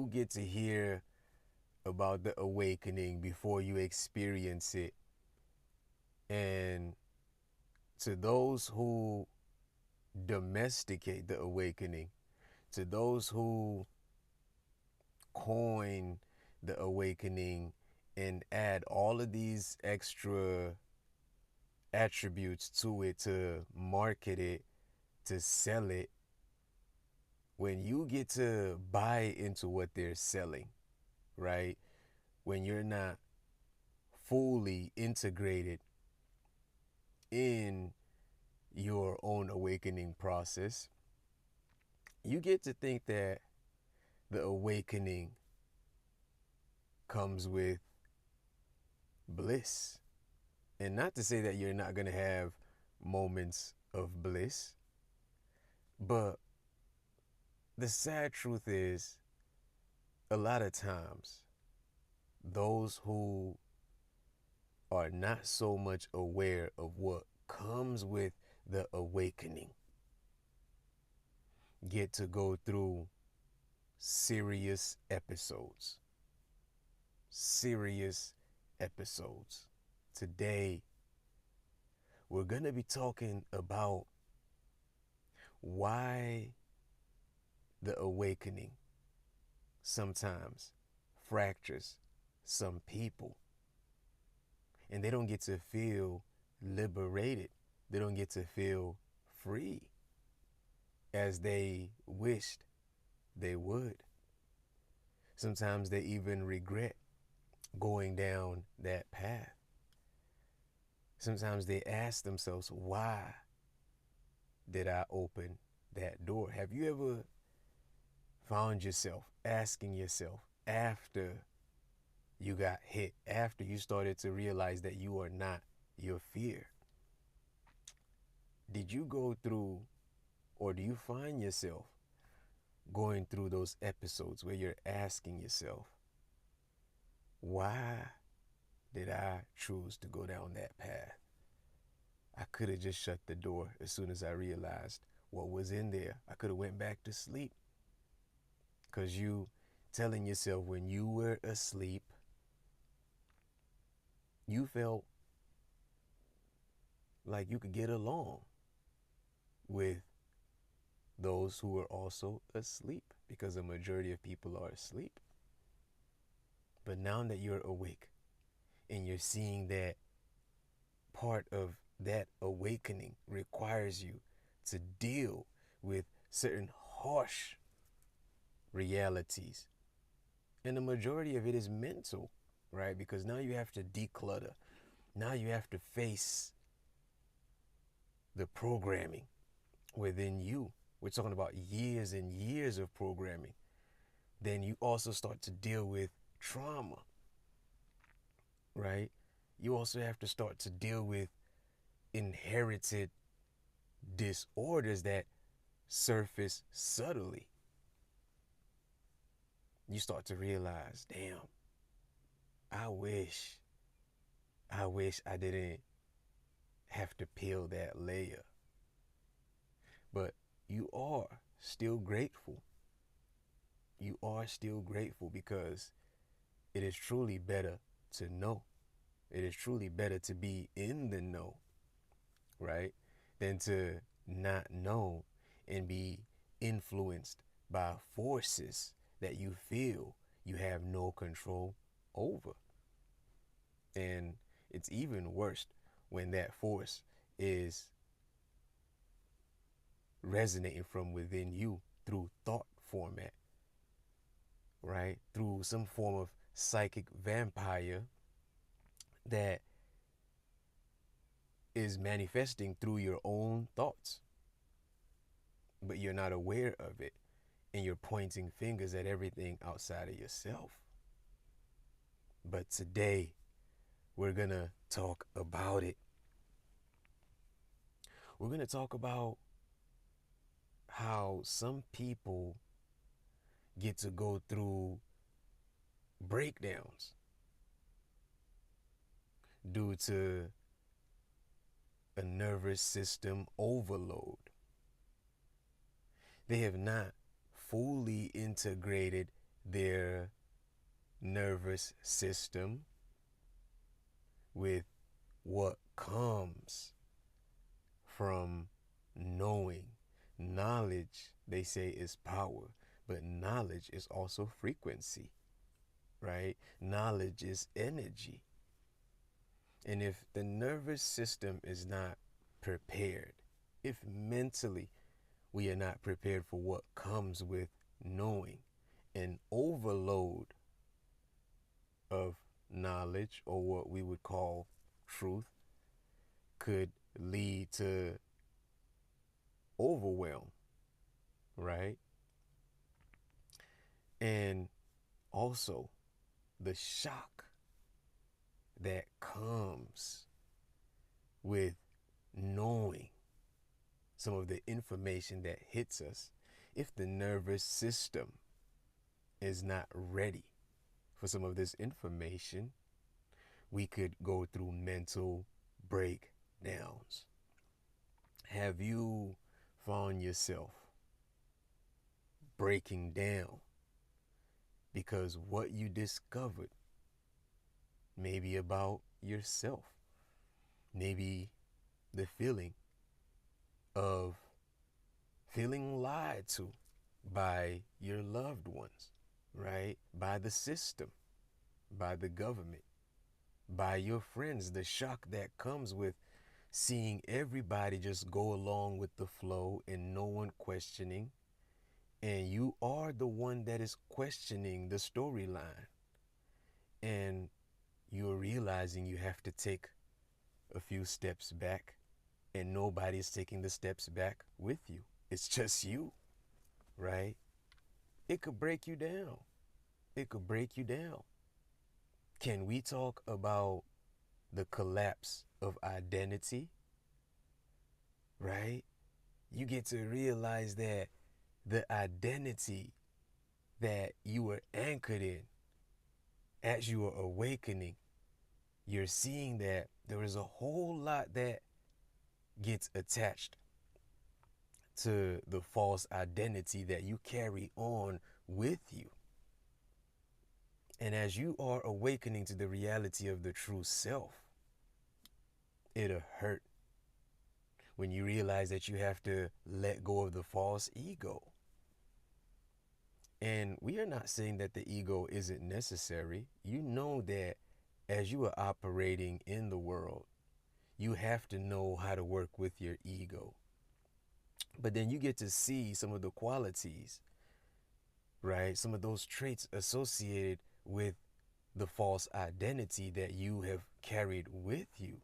you get to hear about the awakening before you experience it. And to those who domesticate the awakening, to those who coin the awakening and add all of these extra attributes to it to market it, to sell it, when you get to buy into what they're selling, right? When you're not fully integrated in your own awakening process, you get to think that the awakening comes with bliss. And not to say that you're not going to have moments of bliss, but the sad truth is, a lot of times, those who are not so much aware of what comes with the awakening get to go through serious episodes. Serious episodes. Today, we're going to be talking about why the awakening sometimes fractures some people, and they don't get to feel liberated. They don't get to feel free as they wished they would. Sometimes they even regret going down that path. Sometimes they ask themselves, why did I open that door? Have you ever found yourself asking yourself, after you got hit, after you started to realize that you are not your fear, did you go through, or do you find yourself going through those episodes where you're asking yourself, why did I choose to go down that path? I could have just shut the door as soon as I realized what was in there. I could have went back to sleep. Because you telling yourself when you were asleep, you felt like you could get along with those who are also asleep, because a majority of people are asleep. But now that you're awake and you're seeing that part of that awakening requires you to deal with certain harsh realities, and the majority of it is mental, right? Because now you have to declutter. Now you have to face the programming within you. We're talking about years and years of programming. Then you also start to deal with trauma, right? You also have to start to deal with inherited disorders that surface subtly. You start to realize, damn, I wish I didn't have to peel that layer. But you are still grateful. You are still grateful, because it is truly better to know. It is truly better to be in the know, right? Than to not know and be influenced by forces that you feel you have no control over. And it's even worse when that force is resonating from within you through thought format, right? Through some form of psychic vampire that is manifesting through your own thoughts, but you're not aware of it, and you're pointing fingers at everything outside of yourself. But today, we're gonna talk about it. We're gonna talk about how some people get to go through breakdowns due to a nervous system overload. They have not fully integrated their nervous system with what comes from knowing. Knowledge, they say, is power, but knowledge is also frequency, right? Knowledge is energy. And if the nervous system is not prepared, if mentally we are not prepared for what comes with knowing, an overload of knowledge, or what we would call truth, could lead to overwhelm, right? And also the shock that comes with knowing some of the information that hits us. If the nervous system is not ready for some of this information, we could go through mental breakdowns. Have you found yourself breaking down because what you discovered, maybe about yourself, maybe the feeling of feeling lied to by your loved ones, right? By the system, by the government, by your friends, the shock that comes with seeing everybody just go along with the flow and no one questioning, and you are the one that is questioning the storyline, and you're realizing you have to take a few steps back, and nobody's taking the steps back with you. It's just you, right? It could break you down. It could break you down. Can we talk about the collapse of identity, right? You get to realize that the identity that you were anchored in as you were awakening, you're seeing that there is a whole lot that gets attached to the false identity that you carry on with you. And as you are awakening to the reality of the true self, it'll hurt when you realize that you have to let go of the false ego. And we are not saying that the ego isn't necessary. You know that as you are operating in the world, you have to know how to work with your ego. But then you get to see some of the qualities, right? Some of those traits associated with the false identity that you have carried with you,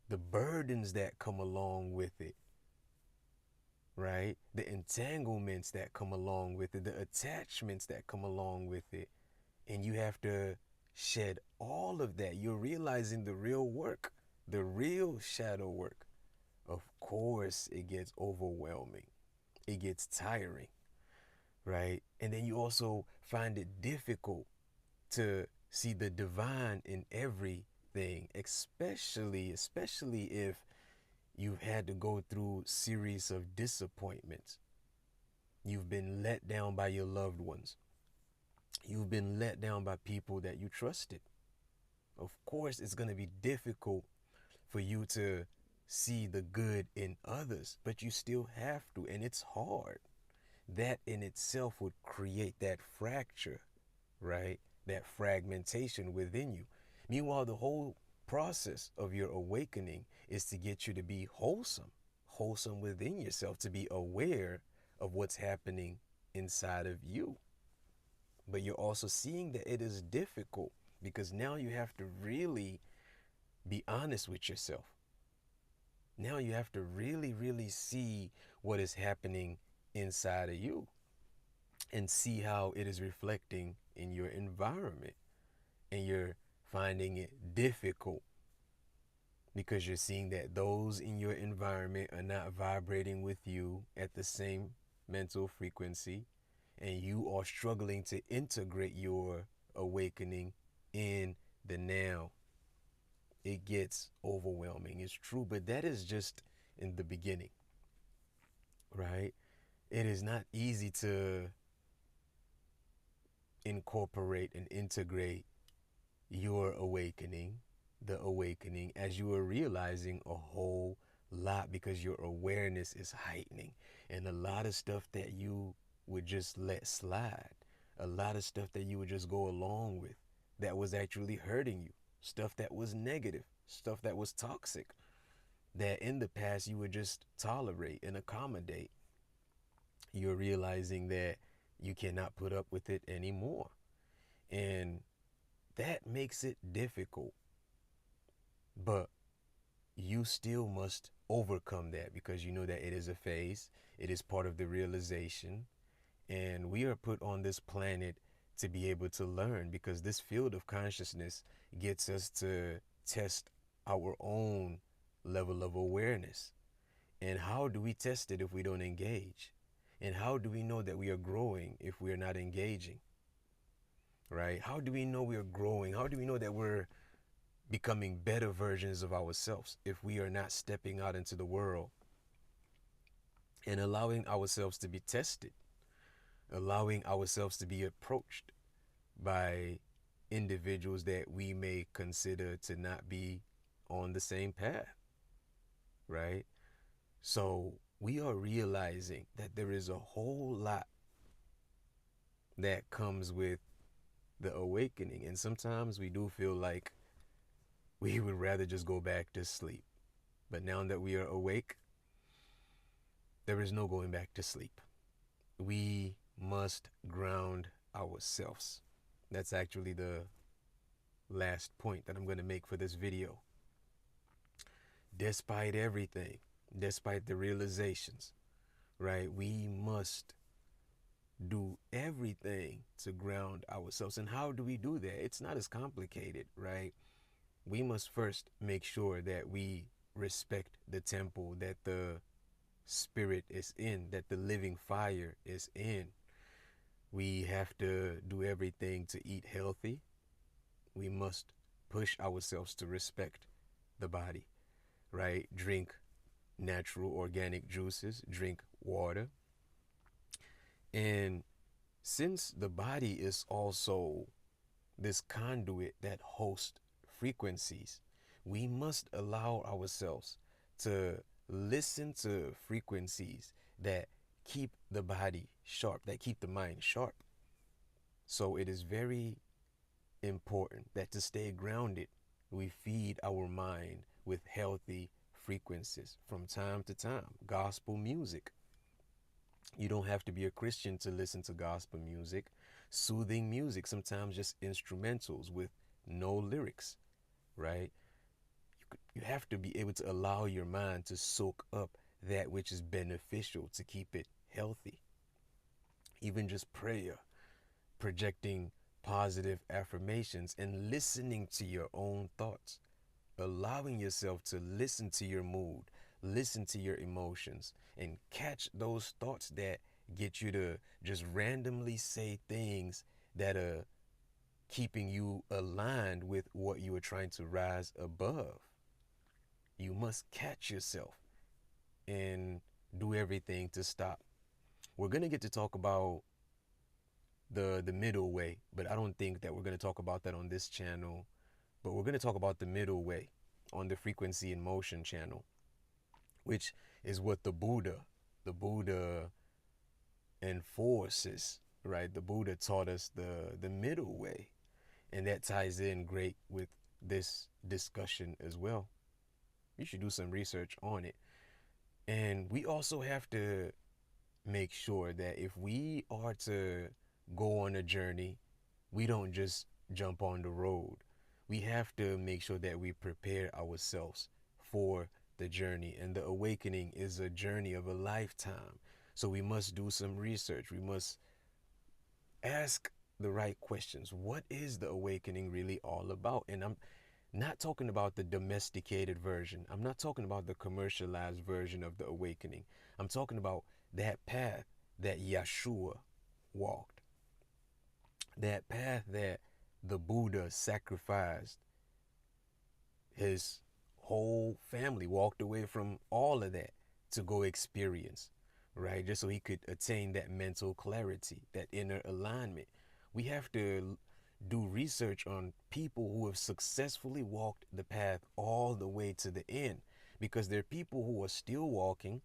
the burdens that come along with it, right? The entanglements that come along with it, the attachments that come along with it. And you have to shed all of that. You're realizing the real work, the real shadow work. Of course, it gets overwhelming. It gets tiring, right? And then you also find it difficult to see the divine in everything, especially if you've had to go through series of disappointments. You've been let down by your loved ones. You've been let down by people that you trusted. Of course, it's going to be difficult for you to see the good in others, but you still have to, and it's hard. That in itself would create that fracture, right? That fragmentation within you. Meanwhile, the whole process of your awakening is to get you to be wholesome within yourself, to be aware of what's happening inside of you. But you're also seeing that it is difficult because now you have to really be honest with yourself. Now you have to really see what is happening inside of you and see how it is reflecting in your environment. And you're finding it difficult because you're seeing that those in your environment are not vibrating with you at the same mental frequency, and you are struggling to integrate your awakening in the now. It gets overwhelming, it's true, but that is just in the beginning, right? It is not easy to incorporate and integrate your awakening, the awakening, as you are realizing a whole lot because your awareness is heightening. And a lot of stuff that you would just let slide, a lot of stuff that you would just go along with that was actually hurting you, stuff that was negative, stuff that was toxic, that in the past you would just tolerate and accommodate. You're realizing that you cannot put up with it anymore. And that makes it difficult. But you still must overcome that because you know that it is a phase, it is part of the realization. And we are put on this planet to be able to learn because this field of consciousness gets us to test our own level of awareness. And how do we test it if we don't engage? And how do we know that we are growing if we are not engaging? Right? How do we know we are growing? How do we know that we're becoming better versions of ourselves if we are not stepping out into the world and allowing ourselves to be tested, allowing ourselves to be approached by individuals that we may consider to not be on the same path, right? So we are realizing that there is a whole lot that comes with the awakening. And sometimes we do feel like we would rather just go back to sleep. But now that we are awake, there is no going back to sleep. We must ground ourselves. That's actually the last point that I'm going to make for this video. Despite everything, despite the realizations, right, we must do everything to ground ourselves. And how do we do that? It's not as complicated, right? We must first make sure that we respect the temple that the spirit is in, that the living fire is in. We have to do everything to eat healthy. We must push ourselves to respect the body, right? Drink natural organic juices, drink water. And since the body is also this conduit that hosts frequencies, we must allow ourselves to listen to frequencies that keep the body sharp, that keep the mind sharp. So it is very important that to stay grounded, we feed our mind with healthy frequencies from time to time. Gospel music. You don't have to be a Christian to listen to gospel music. Soothing music, sometimes just instrumentals with no lyrics, right? You have to be able to allow your mind to soak up that which is beneficial to keep it healthy. Even just prayer, projecting positive affirmations and listening to your own thoughts, allowing yourself to listen to your mood, listen to your emotions, and catch those thoughts that get you to just randomly say things that are keeping you aligned with what you are trying to rise above. You must catch yourself and do everything to stop. We're going to get to talk about the middle way, but I don't think that we're going to talk about that on this channel. But we're going to talk about the middle way on the Frequency in Motion channel, which is what the Buddha enforces, right? The Buddha taught us the middle way, and that ties in great with this discussion as well. You should do some research on it. And we also have to make sure that if we are to go on a journey, we don't just jump on the road. We have to make sure that we prepare ourselves for the journey. And the awakening is a journey of a lifetime. So we must do some research. We must ask the right questions. What is the awakening really all about? And I'm not talking about the domesticated version. I'm not talking about the commercialized version of the awakening. I'm talking about that path that Yeshua walked. That path that the Buddha sacrificed his whole family, walked away from all of that to go experience, right? Just so he could attain that mental clarity, that inner alignment. We have to do research on people who have successfully walked the path all the way to the end, because there are people who are still walking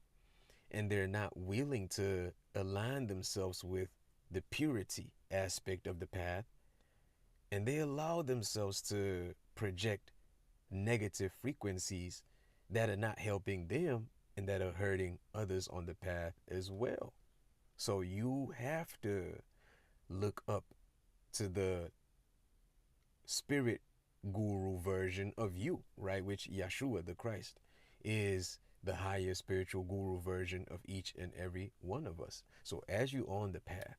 and they're not willing to align themselves with the purity aspect of the path, and they allow themselves to project negative frequencies that are not helping them and that are hurting others on the path as well. So you have to look up to the spirit guru version of you, right? Which Yeshua, the Christ, is the higher spiritual guru version of each and every one of us. So as you on the path,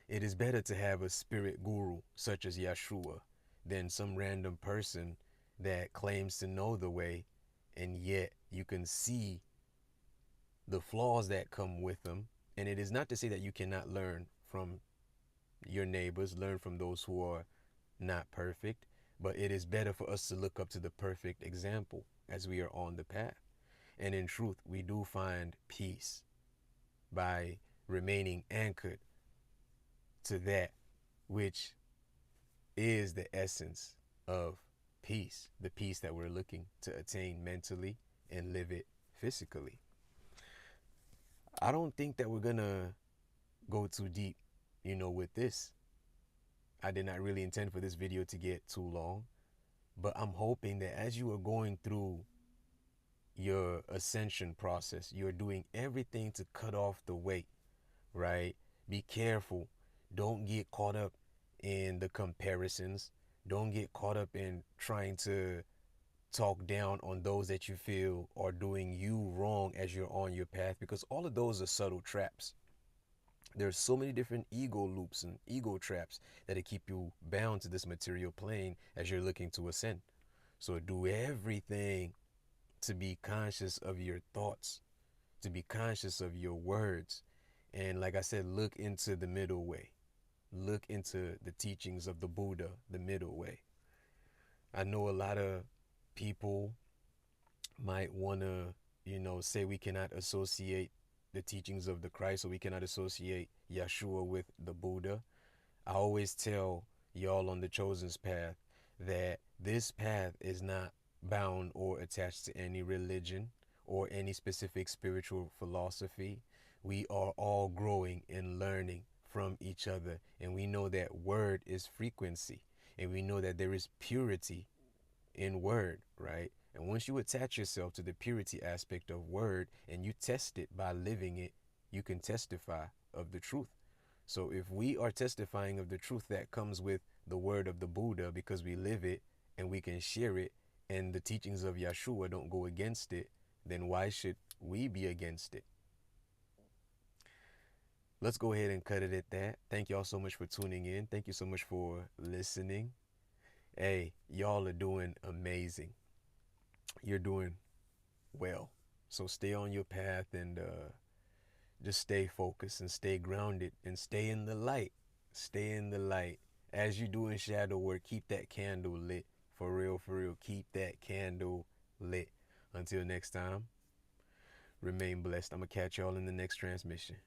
it is better to have a spirit guru such as Yeshua than some random person that claims to know the way, and yet you can see the flaws that come with them. And it is not to say that you cannot learn from your neighbors, learn from those who are not perfect, but it is better for us to look up to the perfect example as we are on the path. And in truth, we do find peace by remaining anchored to that which is the essence of peace, the peace that we're looking to attain mentally and live it physically. I don't think that we're gonna go too deep, with this. I did not really intend for this video to get too long, but I'm hoping that as you are going through your ascension process, you're doing everything to cut off the weight, right? Be careful. Don't get caught up in the comparisons. Don't get caught up in trying to talk down on those that you feel are doing you wrong as you're on your path, because all of those are subtle traps. There's so many different ego loops and ego traps that keep you bound to this material plane as you're looking to ascend. So do everything to be conscious of your thoughts, to be conscious of your words. And like I said, look into the middle way. Look into the teachings of the Buddha, the middle way. I know a lot of people might want to, say we cannot associate the teachings of the Christ, or we cannot associate Yeshua with the Buddha. I always tell y'all on the Chosen's path that this path is not bound or attached to any religion or any specific spiritual philosophy. We are all growing and learning from each other, and we know that word is frequency, and we know that there is purity in word, right? And once you attach yourself to the purity aspect of word and you test it by living it, you can testify of the truth. So if we are testifying of the truth that comes with the word of the Buddha because we live it and we can share it, and the teachings of Yeshua don't go against it, then why should we be against it? Let's go ahead and cut it at that. Thank y'all so much for tuning in. Thank you so much for listening. Hey, y'all are doing amazing. You're doing well. So stay on your path and just stay focused and stay grounded and stay in the light. Stay in the light. As you doing shadow work, keep that candle lit. For real, for real. Keep that candle lit. Until next time, remain blessed. I'm going to catch y'all in the next transmission.